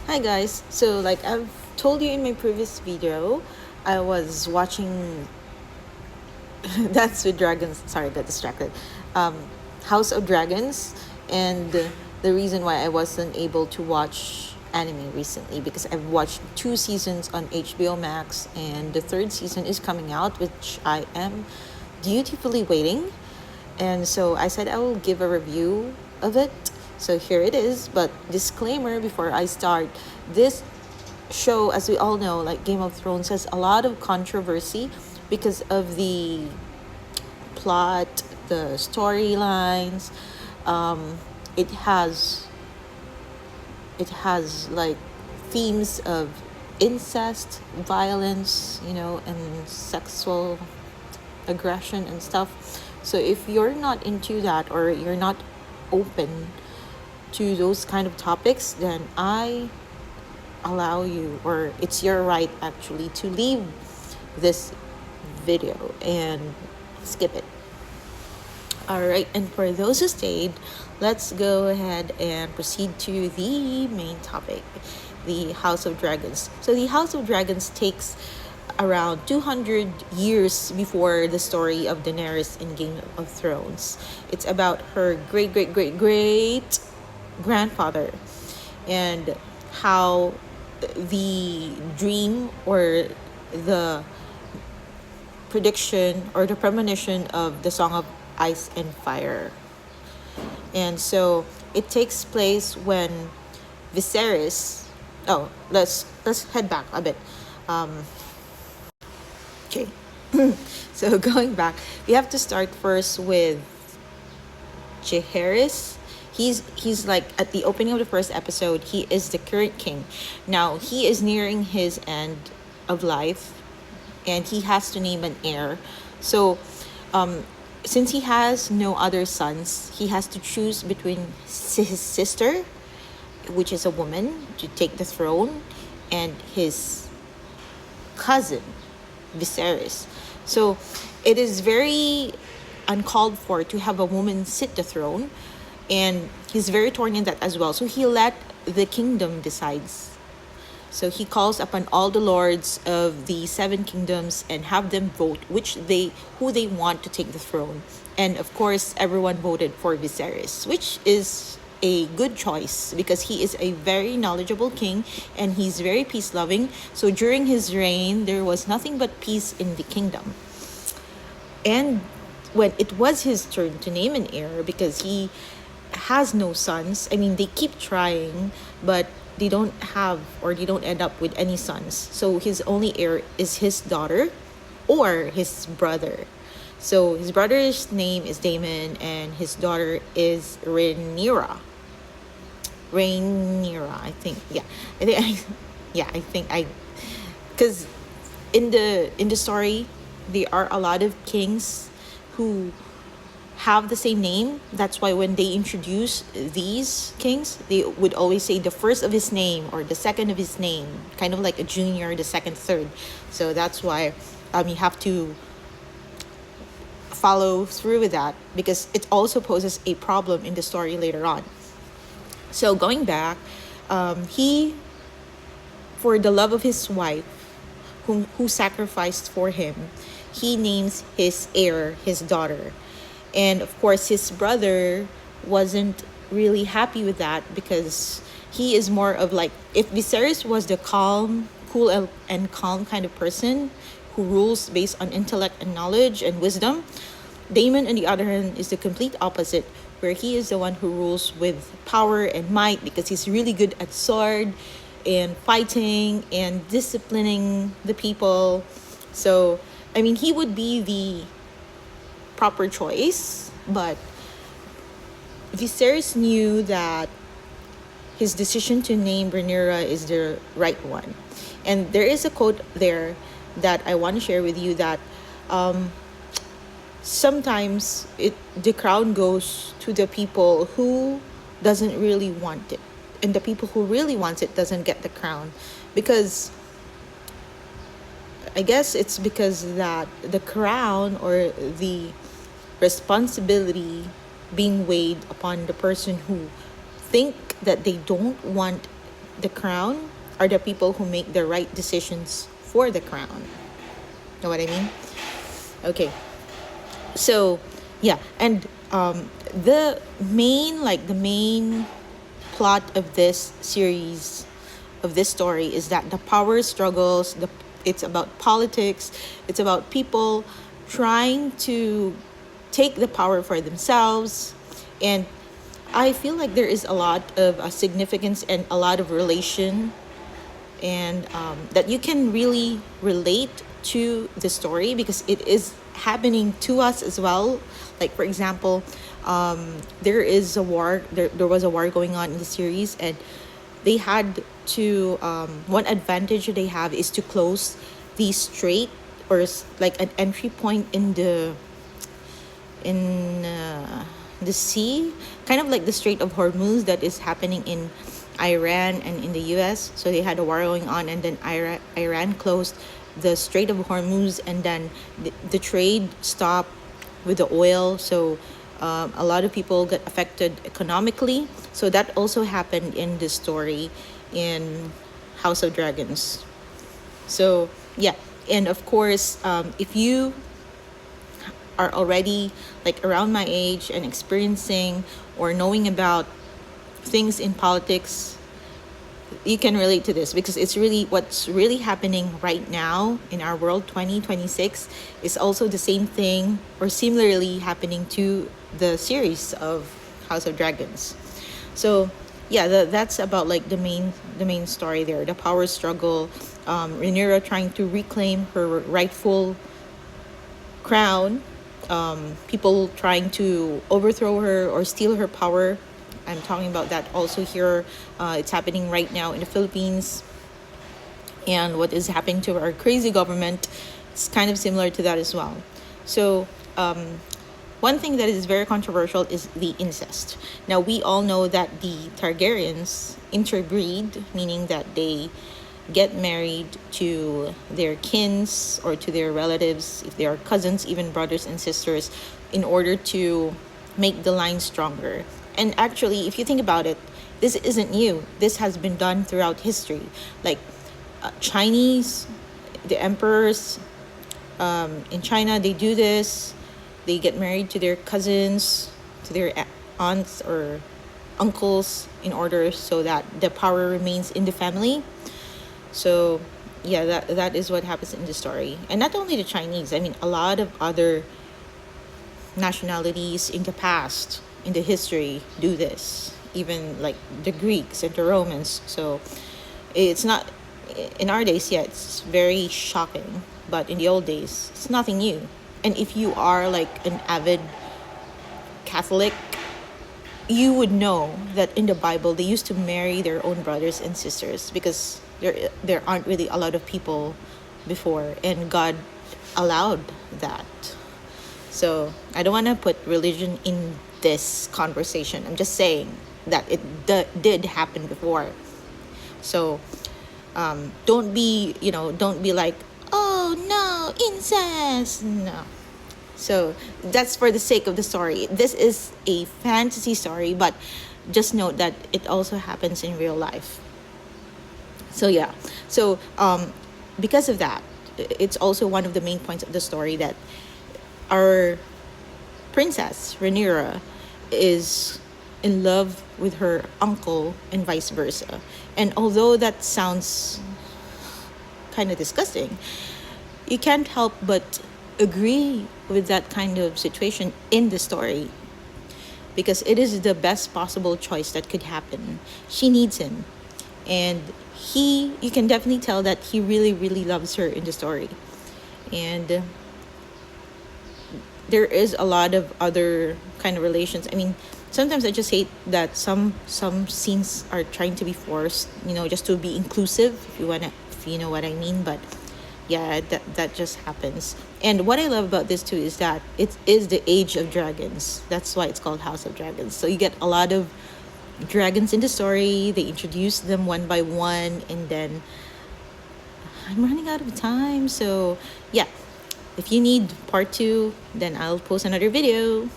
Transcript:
Hi guys. So like I've told you in my previous video, I was watching That's with Dragons. Sorry, I got distracted. Um, House of Dragons, and the reason why I wasn't able to watch anime recently because I've watched 2 seasons on HBO Max, and the third season is coming out, which I am dutifully waiting. And so I said I will give a review of it. So here it is. But disclaimer before I start, this show, as we all know, like Game of Thrones, has a lot of controversy because of the plot, the storylines. Um, it has like themes of incest, violence, and sexual aggression and stuff. So if you're not into that or you're not open to those kind of topics, then I allow you, or it's your right actually, to leave this video and skip it. All right, and for those who stayed, let's go ahead and proceed to the main topic, the House of Dragons. So, the House of Dragons takes around 200 years before the story of Daenerys in Game of Thrones. It's about her great, great, great, great grandfather and how the dream or the prediction or the premonition of the Song of Ice and Fire. And so it takes place when Viserys. Oh, let's head back a bit. Um, okay. So going back, we have to start first with Jaehaerys. He's like at the opening of the first episode. He is the current king. Now he is nearing his end of life, and he has to name an heir. So, um, since he has no other sons, he has to choose between his sister, which is a woman, to take the throne, and his cousin, Viserys. So, it is very uncalled for to have a woman sit the throne, and he's very torn in that as well. So he let the kingdom decides. So he calls upon all the lords of the seven kingdoms and have them vote who they want to take the throne. And of course, everyone voted for Viserys, which is a good choice because he is a very knowledgeable king and he's very peace loving. So during his reign, there was nothing but peace in the kingdom. And when it was his turn to name an heir, because he has no sons, I mean, they keep trying, but they don't end up with any sons. So his only heir is his daughter or his brother. So his brother's name is Daemon and his daughter is Rhaenyra, I think. Yeah. I think I because in the story there are a lot of kings who have the same name. That's why when they introduce these kings, they would always say the first of his name or the second of his name, kind of like a junior, the second, third. So that's why you have to follow through with that because it also poses a problem in the story later on. So going back, he, for the love of his wife, who sacrificed for him, he names his heir his daughter. And of course, his brother wasn't really happy with that because he is more of like, if Viserys was the cool and calm kind of person who rules based on intellect and knowledge and wisdom, Daemon, on the other hand, is the complete opposite, where he is the one who rules with power and might because he's really good at sword and fighting and disciplining the people. So, I mean, he would be the proper choice, but Viserys knew that his decision to name Rhaenyra is the right one. And there is a quote there that I want to share with you that sometimes the crown goes to the people who doesn't really want it, and the people who really wants it doesn't get the crown, because I guess it's because that the crown or the responsibility being weighed upon the person who think that they don't want the crown are the people who make the right decisions for the crown. Know what I mean? Okay. So, yeah, and the main plot of this series, of this story, is that the power struggles, it's about politics, it's about people trying to take the power for themselves. And I feel like there is a lot of significance and a lot of relation, and that you can really relate to the story because it is happening to us as well. Like, for example, there is a war, there was a war going on in the series, and they had to, one advantage they have is to close the strait, or like an entry point in the sea, kind of like the Strait of Hormuz that is happening in Iran and in the US. So they had a war going on, and then Iran closed the Strait of Hormuz, and then the trade stopped with the oil. So a lot of people got affected economically. So that also happened in this story in House of Dragons. So yeah, and of course, if you are already like around my age and experiencing or knowing about things in politics, you can relate to this because it's really what's really happening right now in our world. 2026 is also the same thing or similarly happening to the series of House of Dragons. So yeah, that's about like the main story there, the power struggle, Rhaenyra trying to reclaim her rightful crown, people trying to overthrow her or steal her power. I'm talking about that also here. It's happening right now in the Philippines. And what is happening to our crazy government, it's kind of similar to that as well. So, one thing that is very controversial is the incest. Now, we all know that the Targaryens interbreed, meaning that they get married to their kins or to their relatives, if they are cousins, even brothers and sisters, in order to make the line stronger. And actually, if you think about it, this isn't new. This has been done throughout history. Like Chinese, the emperors in China, they do this. They get married to their cousins, to their aunts or uncles, in order so that the power remains in the family. So yeah, that is what happens in the story. And not only the Chinese, I mean a lot of other nationalities in the past, in the history, do this. Even like the Greeks and the Romans. So it's not in our days yet, it's very shocking. But in the old days, it's nothing new. And if you are like an avid Catholic, you would know that in the Bible they used to marry their own brothers and sisters because there aren't really a lot of people before, and God allowed that. So I don't want to put religion in this conversation. I'm just saying that it did happen before. So don't be like, oh no, incest. No. So that's for the sake of the story. This is a fantasy story, but just note that it also happens in real life. So yeah. So because of that, it's also one of the main points of the story that our princess Rhaenyra is in love with her uncle and vice versa. And although that sounds kind of disgusting, you can't help but agree with that kind of situation in the story because it is the best possible choice that could happen. She needs him, and you can definitely tell that he really really loves her in the story. And there is a lot of other kind of relations. I mean, sometimes I just hate that some scenes are trying to be forced, just to be inclusive, if you know what I mean. But yeah, that just happens. And what I love about this too is that it is the Age of Dragons. That's why it's called House of Dragons. So you get a lot of dragons in the story. They introduce them one by one, and then I'm running out of time. So yeah, if you need part two, then I'll post another video.